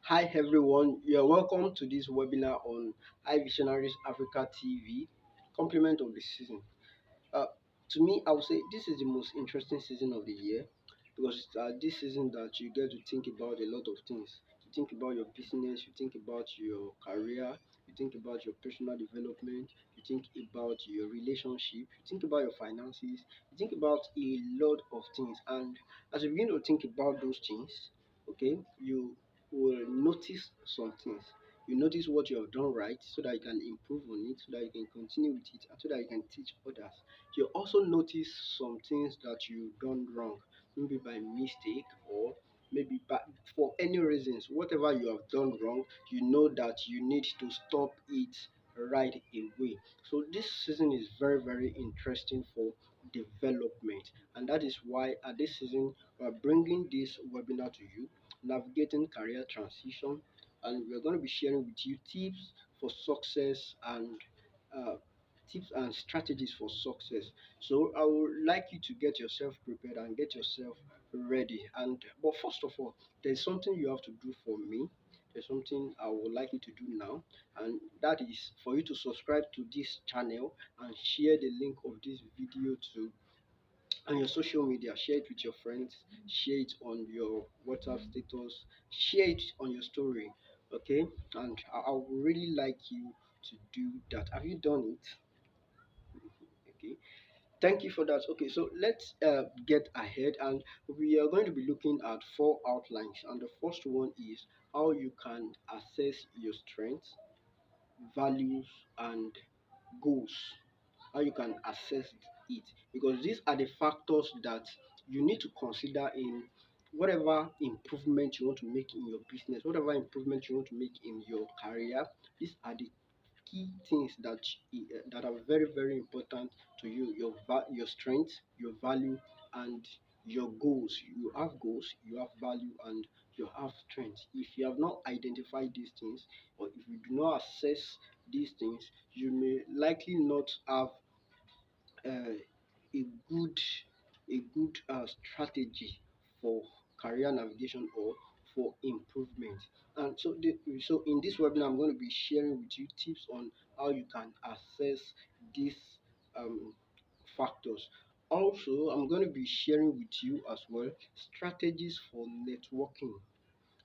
Hi everyone, you're welcome to this webinar on iVisionaries Africa TV, complement of the season. Uh, to me, I would say this is the most interesting season of the year because it's this season that you get to think about a lot of things. You think about your business, you think about your career, you think about your personal development, you think about your relationship, you think about your finances, you think about a lot of things. And as you begin to think about those things, okay, you will notice some things. You notice what you have done right so that you can improve on it, so that you can continue with it, and so that you can teach others. You also notice some things that you've done wrong, maybe by mistake or maybe by, for any reasons. Whatever you have done wrong, you know that you need to stop it right away. So this season is very, very interesting for development, and that is why at this season we're bringing this webinar to you, navigating career transition, and we're going to be sharing with you tips for success and uh, tips and strategies for success. So I would like you to get yourself prepared and get yourself ready. And but first of all, there's something you have to do for me. There's something I would like you to do now, and that is for you to subscribe to this channel and share the link of this video to on your social media. Share it with your friends, share it on your WhatsApp status, share it on your story. Okay, and I would really like you to do that. Have you done it? Okay, thank you for that. Okay, so let's get ahead, and we are going to be looking at four outlines. And the first one is how you can assess your strengths, values, and goals. How you can assess it, because these are the factors that you need to consider in whatever improvement you want to make in your business, whatever improvement you want to make in your career. These are the key things that are very, very important to you: your strength, your value, and your goals. You have goals, you have value, and you have strength. If you have not identified these things, or if you do not assess these things, you may likely not have uh, a good strategy for career navigation or for improvement. And so in this webinar, I'm going to be sharing with you tips on how you can assess these um, factors. Also, I'm going to be sharing with you as well strategies for networking,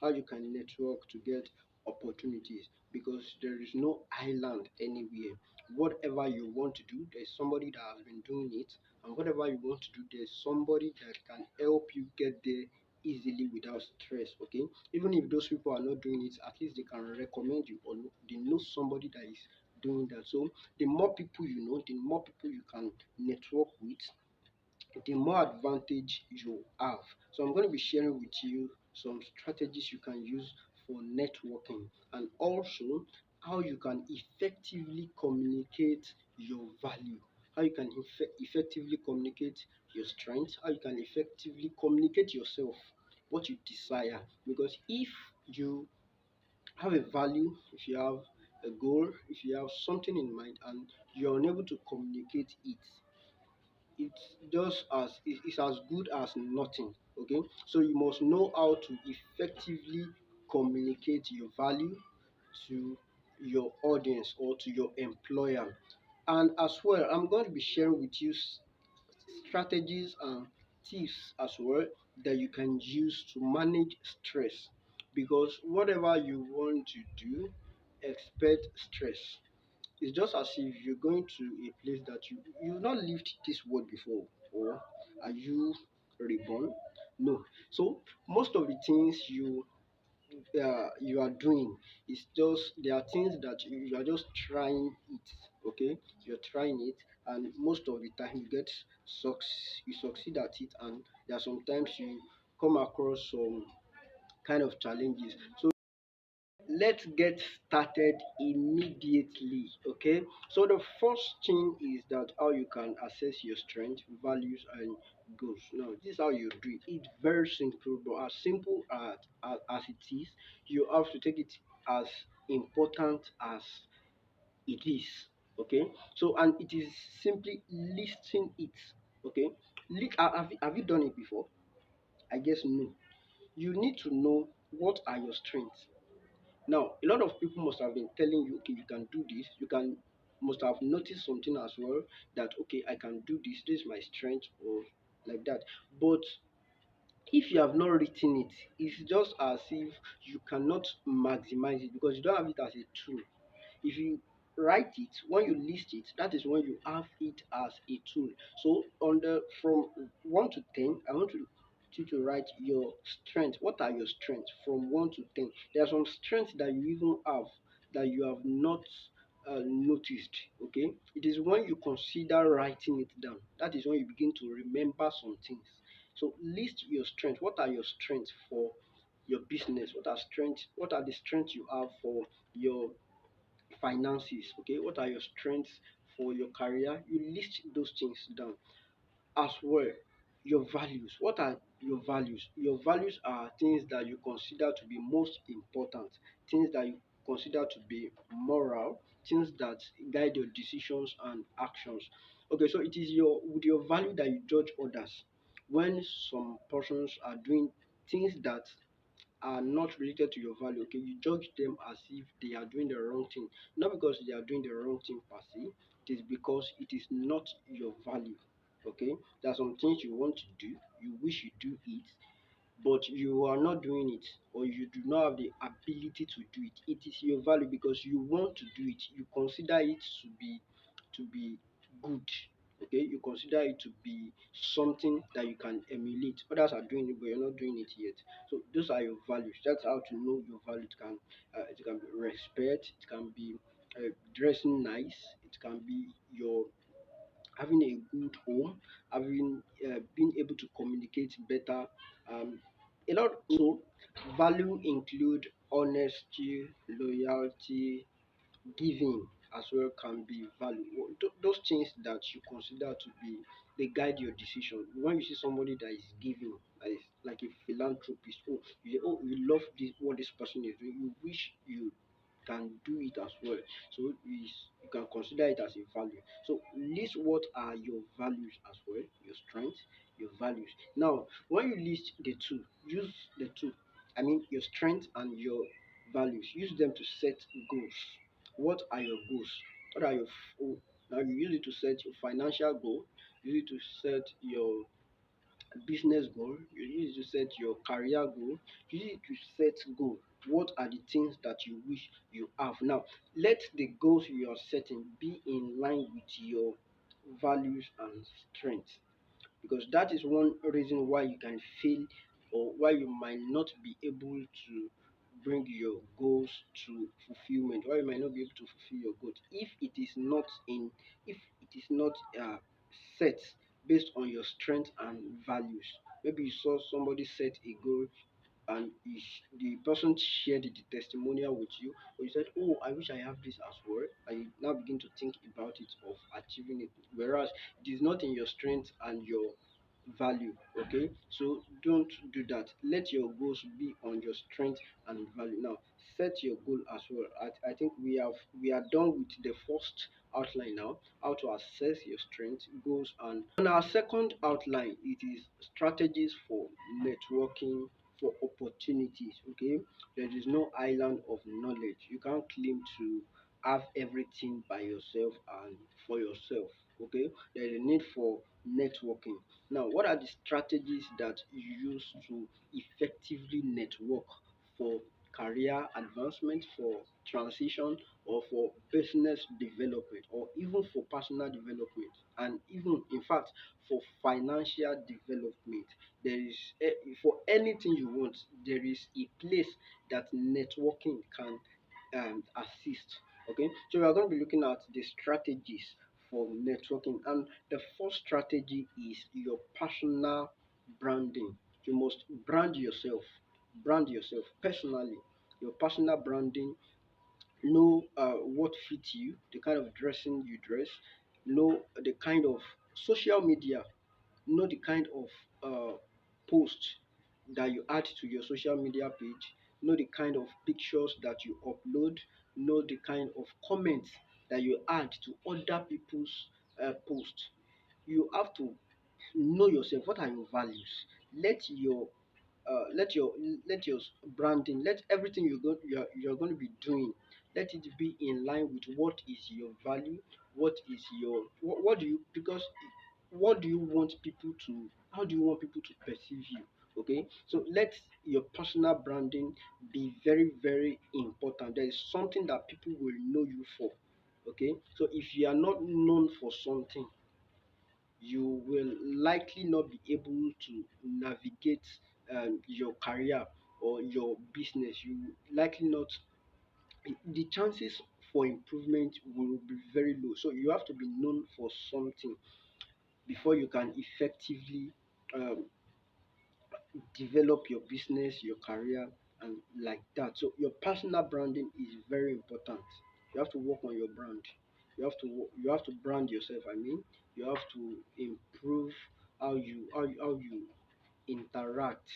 how you can network to get opportunities, because there is no island anywhere. Whatever you want to do, there's somebody that has been doing it, and whatever you want to do, there's somebody that can help you get there easily without stress. Okay, even if those people are not doing it, at least they can recommend you, or they know somebody that is doing that. So the more people you know, the more people you can network with, the more advantage you have. So I'm going to be sharing with you some strategies you can use for networking, and also how you can effectively communicate your value, how you can effectively communicate your strengths, how you can effectively communicate yourself, what you desire. Because if you have a value, if you have a goal, if you have something in mind and you're unable to communicate it, it's just as it's as good as nothing. Okay, so you must know how to effectively communicate your value to your audience or to your employer. And as well, I'm going to be sharing with you strategies and tips as well that you can use to manage stress, because whatever you want to do, expect stress. It's just as if you're going to a place that you've not lived this world before, or are you reborn? No. So most of the things you are doing is just, there are things that you are just trying it. Okay, you're trying it, and most of the time you succeed at it, and there are sometimes you come across some kind of challenges. So let's get started immediately. Okay, so the first thing is that how you can assess your strength, values, and goals. Now this is how you do it. It's very simple, but as simple as it is, you have to take it as important as it is. Okay, so and it is simply listing it. Okay, have you done it before? I guess no. You need to know what are your strengths. Now, a lot of people must have been telling you, okay, you can do this. You can must have noticed something as well, that okay, I can do this. This is my strength, or like that. But if you have not written it, it's just as if you cannot maximize it because you don't have it as a tool. If you write it, when you list it, that is when you have it as a tool. So on the from 1 to 10, I want you to write your strengths. What are your strengths from 1 to 10? There are some strengths that you even have that you have not noticed. Okay, it is when you consider writing it down, that is when you begin to remember some things. So list your strengths. What are your strengths for your business? What are the strengths you have for your finances? Okay, what are your strengths for your career? You list those things down. As well, your values. What are your values? Your values are things that you consider to be most important, things that you consider to be moral, things that guide your decisions and actions. Okay, so it is your with your value that you judge others. When some persons are doing things that are not related to your value, okay, you judge them as if they are doing the wrong thing, not because they are doing the wrong thing per se, it is because it is not your value. Okay, there are some things you want to do, you wish you do it, but you are not doing it, or you do not have the ability to do it. It is your value because you want to do it, you consider it to be good. Okay, you consider it to be something that you can emulate. Others are doing it, but you're not doing it yet. So those are your values. That's how to know your value. It can be respect, it can be dressing nice, it can be your having a good home, having being able to communicate better. A lot. So value include honesty, loyalty, giving as well can be value. Those things that you consider to be, they guide your decision. When you see somebody that is giving, that is like a philanthropist, oh, you say, oh, you love this, what this person is doing, you wish you can do it as well. So you can consider it as a value. So list what are your values as well, your strengths, your values. Now, when you list the two, use the two. I mean your strengths and your values. Use them to set goals. What are your goals? What are your now you use it to set your financial goal, use it to set your business goal, you use it to set your career goal, you use it to set goal. What are the things that you wish you have? Now, let the goals you are setting be in line with your values and strengths, because that is one reason why you can fail, or why you might not be able to bring your goals to fulfillment, why you might not be able to fulfill your goals if it is not in if it is not set based on your strength and values. Maybe you saw somebody set a goal, and the person shared the testimonial with you, or you said, oh, I wish I have this as well, and you now begin to think about it of achieving it, whereas it is not in your strength and your value. Okay, so don't do that. Let your goals be on your strength and value. Now set your goal as well. I think we are done with the first outline. Now how to assess your strength, goals, and on our second outline, it is strategies for networking, for opportunities. Okay, there is no island of knowledge. You can't claim to have everything by yourself and for yourself. Okay, there is a need for networking. Now, what are the strategies that you use to effectively network for career advancement, for transition, or for business development, or even for personal development, and even, in fact, for financial development? There is for anything you want, there is a place that networking can assist. Okay, so we are going to be looking at the strategies for networking, and the first strategy is your personal branding. You must brand yourself personally. Your personal branding. Know what fits you, the kind of dressing you dress, know the kind of social media, know the kind of post that you add to your social media page, know the kind of pictures that you upload, know the kind of comments that you add to other people's posts. You have to know yourself. What are your values? Let your let your branding, let everything you're going to be doing, let it be in line with what is your value, what is your what do you, because what do you want people to, how do you want people to perceive you? Okay, so let your personal branding be very, very important. There is something that people will know you for. Okay, so if you are not known for something, you will likely not be able to navigate your career or your business. You likely not, the chances for improvement will be very low. So you have to be known for something before you can effectively um, develop your business, your career, and like that. So your personal branding is very important. You have to work on your brand. You have to brand yourself. I mean, you have to improve how you interact,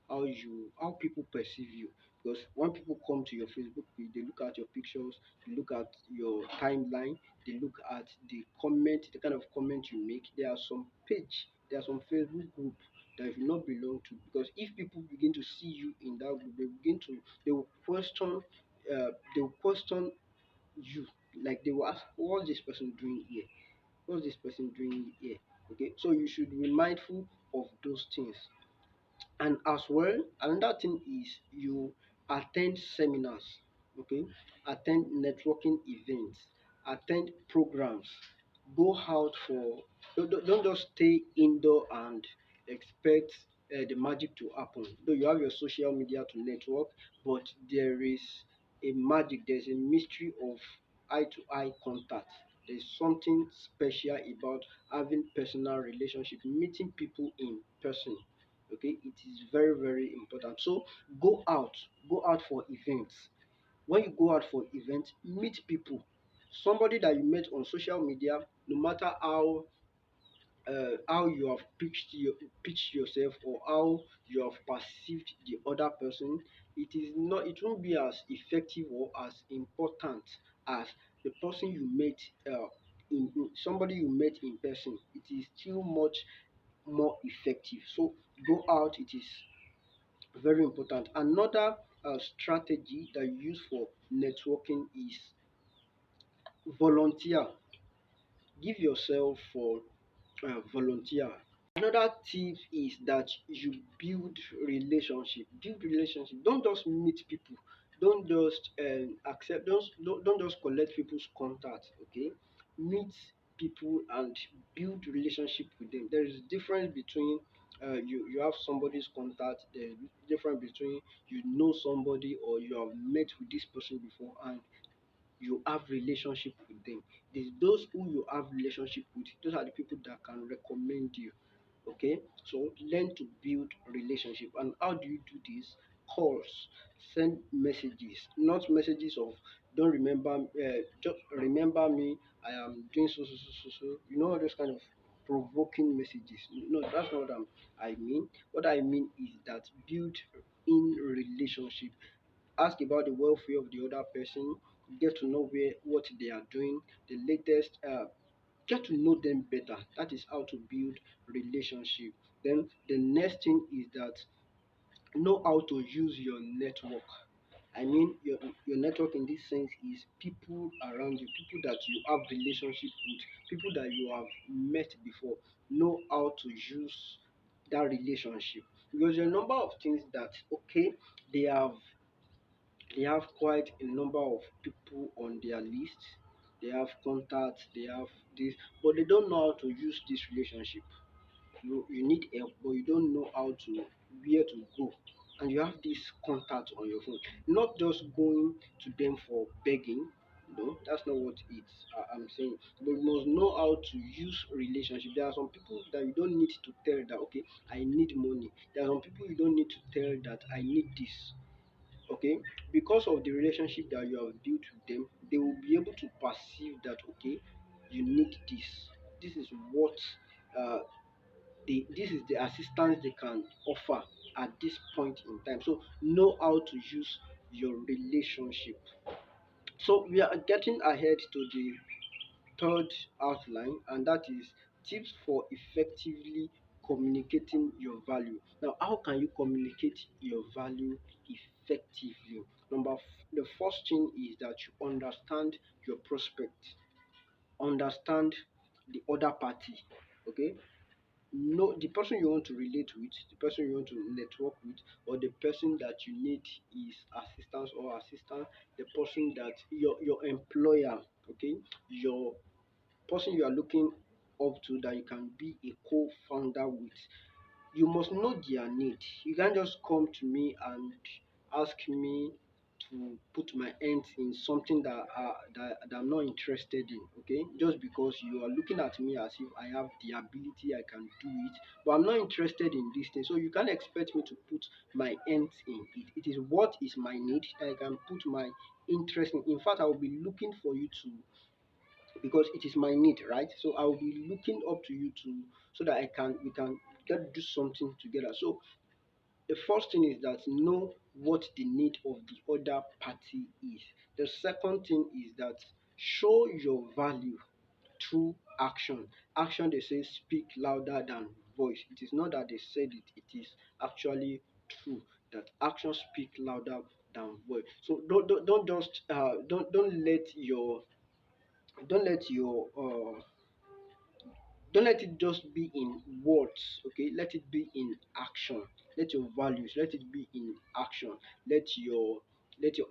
how people perceive you. Because when people come to your Facebook page, they look at your pictures, they look at your timeline, they look at the comment, the kind of comment you make. There are some Facebook group that you not belong to, because if people begin to see you in that group, they will question, they will question you. Like they will ask, what's this person doing here? What's this person doing here? Okay, so you should be mindful of those things. And as well, another thing is you attend seminars, okay, attend networking events, attend programs, go out for, don't just stay indoor and expect the magic to happen. Though you have your social media to network, but there is a magic, there's a mystery of eye to eye contact. There's something special about having personal relationship, meeting people in person. Okay, it is very, very important. So go out, go out for events. When you go out for events, meet people. Somebody that you met on social media, no matter how you have pitched yourself, or how you have perceived the other person, it won't be as effective or as important as the person you met, somebody you met in person. It is still much more effective. So go out, it is very important. Another strategy that you use for networking is volunteer. Give yourself for volunteer. Another tip is that you build relationship. Build relationship. Don't just meet people. Don't just accept. Don't just collect people's contact. Okay, meet people and build relationship with them. There is difference between you have somebody's contact. There is difference between you know somebody, or you have met with this person before and you have relationship with them. There's those who you have relationship with. Those are the people that can recommend you. Okay, so learn to build relationship. And how do you do this? Calls, send messages, not messages of don't remember, just remember me, I am doing so so so so so, all those kind of provoking messages. No, that's not what I mean. What I mean is that build in relationship. Ask about the welfare of the other person, get to know what they are doing, the latest, get to know them better. That is how to build relationship. Then the next thing is that know how to use your network. I mean, your network in this sense is people around you, people that you have relationship with, people that you have met before. Know how to use that relationship, because there are a number of things that, okay, they have they have quite a number of people on their list. They have contacts, they have this, but they don't know how to use this relationship. You need help, but you don't know how to, where to go. And you have this contact on your phone. Not just going to them for begging. No, that's not what I'm saying. But you must know how to use relationship. There are some people that you don't need to tell that, okay, I need money. There are some people you don't need to tell that I need this. Okay, because of the relationship that you have built with them, they will be able to perceive that, okay, you need this is what uh, this is the assistance they can offer at this point in time. So know how to use your relationship. So we are getting ahead to the third outline, and that is tips for effectively communicating your value. Now, how can you communicate your value effectively? The first thing is that you understand your prospect, understand the other party. Okay, know the person you want to relate with, the person you want to network with, or the person that you need is assistance or assistant, the person that your employer, okay, your person you are looking up to that you can be a co-founder with. You must know their need. You can't just come to me and ask me to put my hands in something that I'm not interested in. Okay, just because you are looking at me as if I have the ability, I can do it, but I'm not interested in this thing. So you can't expect me to put my hands in it. It is what is my need that I can put my interest in. In fact, I will be looking for you to, because it is my need, right? So I will be looking up to you to, so that I can we can get do something together. So the first thing is that know what the need of the other party is. The second thing is that show your value through action. Action, they say, speak louder than voice. It is not that they said it, it is actually true that action speak louder than voice. So don't just don't let your don't let it just be in words. Okay, let it be in action. Let your values, let it be in action. Let your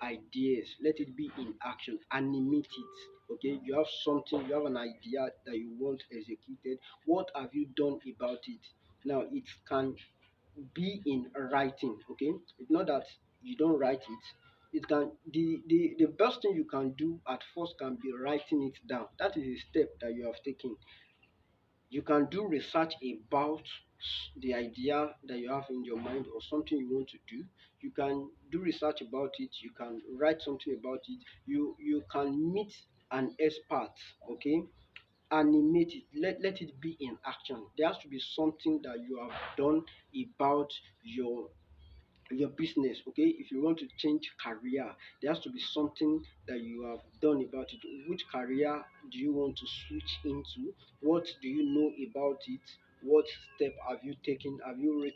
ideas, let it be in action. Animate it. Okay, you have something, you have an idea that you want executed. What have you done about it? Now it can be in writing. Okay, it's not that you don't write it. It can the best thing you can do at first can be writing it down. That is a step that you have taken. You can do research about the idea that you have in your mind or something you want to do. You can do research about it. You can write something about it. You can meet an expert. Okay, animate it. Let it be in action. There has to be something that you have done about your business. Okay, if you want to change career, there has to be something that you have done about it. Which career do you want to switch into? What do you know about it? What step have you taken? Have you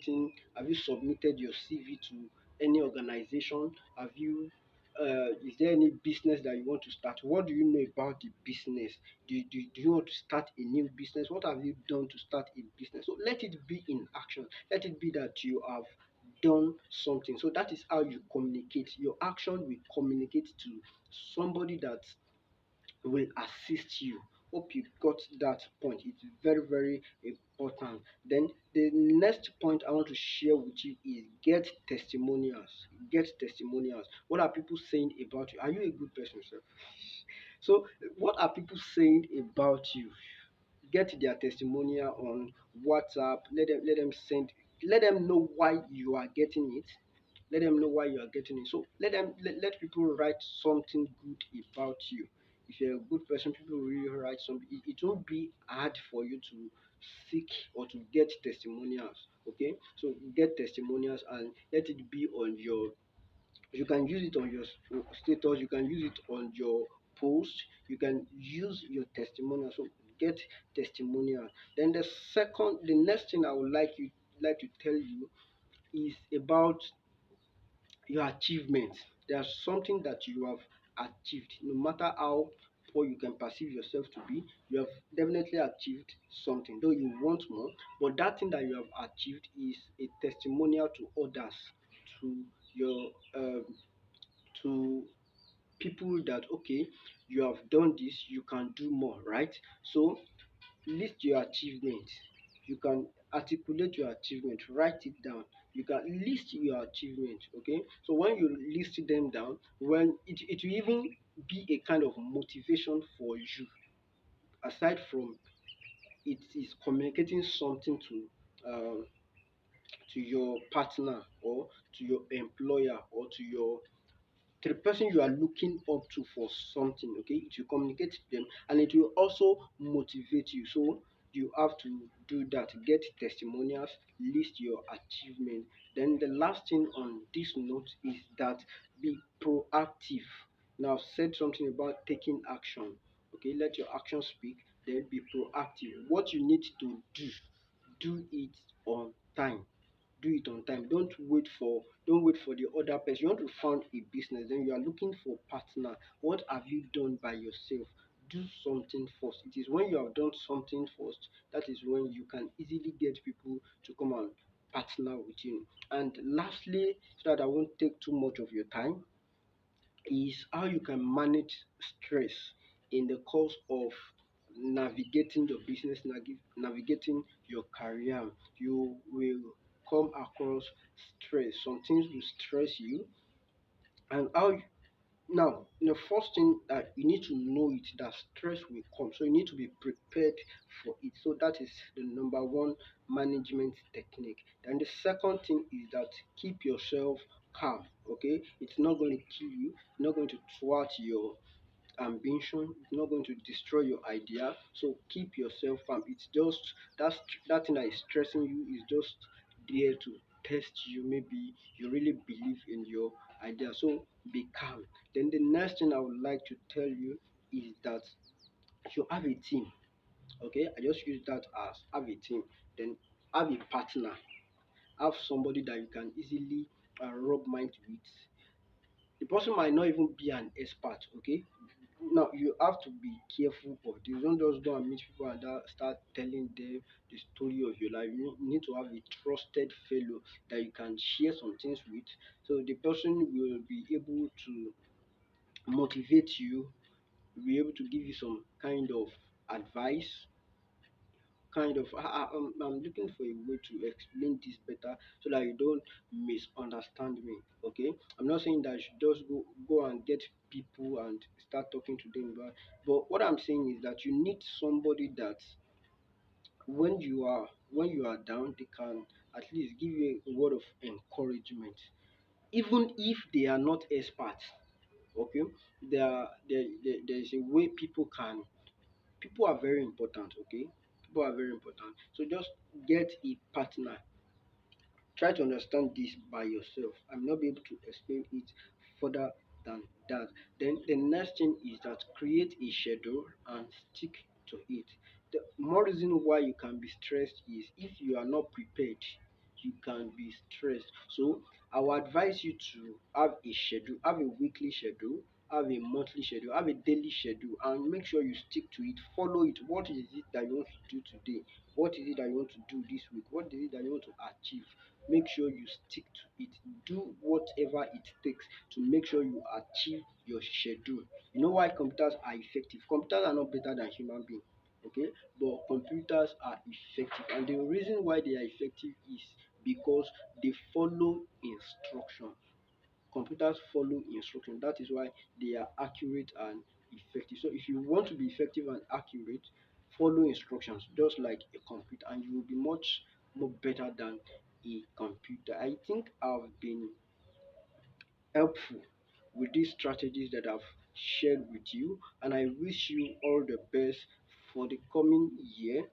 submitted your CV to any organization? Have you is there any business that you want to start? What do you know about the business? Do you want to start a new business? What have you done to start a business? So let it be in action. Let it be that you have done something. So that is how you communicate. Your action will communicate to somebody that will assist you. Hope you got that point. It's very, very important. Then the next point I want to share with you is get testimonials. Get testimonials. What are people saying about you? Are you a good person, sir? So, what are people saying about you? Get their testimonial on WhatsApp. Let them know why you are getting it. Let them know why you are getting it. So let people write something good about you. If you're a good person, people will really write something. It won't be hard for you to seek or to get testimonials. Okay, so get testimonials and let it be on your, you can use it on your status, you can use it on your post, you can use your testimonial. So get testimonial. Then the next thing I would like to tell you is about your achievement. There's something that you have achieved. No matter how poor you can perceive yourself to be, you have definitely achieved something. Though you want more, but that thing that you have achieved is a testimonial to others, to your to people that okay, you have done this, you can do more, right? So list your achievement. You can articulate your achievement, write it down. You can list your achievement. Okay, so when you list them down, when it will even be a kind of motivation for you, aside from it is communicating something to your partner or to your employer or to the person you are looking up to for something. Okay, it will communicate to them and it will also motivate you. So you have to do that. Get testimonials, list your achievement. Then the last thing on this note is that be proactive. Now I've said something about taking action. Okay, let your action speak. Then be proactive. What you need to do, do it on time. Do it on time. Don't wait for the other person. You want to found a business, then you are looking for partner. What have you done by yourself? Do something first. It is when you have done something first, that is when you can easily get people to come and partner with you. And lastly, so that I won't take too much of your time, is how you can manage stress in the course of navigating your business, navigating your career. You will come across stress. Some things will stress you, and now the first thing that you need to know it that stress will come. So you need to be prepared for it. So that is the number one management technique. Then the second thing is that keep yourself calm. Okay, it's not going to kill you, it's not going to thwart your ambition, it's not going to destroy your idea. So keep yourself calm. It's just that's that thing that is stressing you is just there to test you. Maybe you really believe in your idea. So be calm. Then the next thing I would like to tell you is that you have a team. Okay, I just use that as have a team. Then have a partner. Have somebody that you can easily rub mind with. The person might not even be an expert. Okay, now you have to be careful of this. Don't just go and meet people and start telling them the story of your life. You need to have a trusted fellow that you can share some things with. So the person will be able to motivate you, will be able to give you some kind of advice, I'm looking for a way to explain this better so that you don't misunderstand me. Okay, I'm not saying that you should just go and get people and start talking to them, but what I'm saying is that you need somebody that when you are down, they can at least give you a word of encouragement, even if they are not experts. Okay, there is a way people are very important. Okay, people are very important. So just get a partner. Try to understand this by yourself. I'm not be able to explain it further than that. Then the next thing is that create a schedule and stick to it. The more reason why you can be stressed is if you are not prepared, you can be stressed. So I will advise you to have a schedule, have a weekly schedule, have a monthly schedule, have a daily schedule, and make sure you stick to it. Follow it. What is it that you want to do today? What is it that you want to do this week? What is it that you want to achieve? Make sure you stick to it. Do whatever it takes to make sure you achieve your schedule. You know why computers are effective? Computers are not better than human beings. Okay, but computers are effective, and the reason why they are effective is because they follow instruction. Computers follow instruction. That is why they are accurate and effective. So if you want to be effective and accurate, follow instructions just like a computer, and you will be much more better than a computer. I think I've been helpful with these strategies that I've shared with you, and I wish you all the best for the coming year.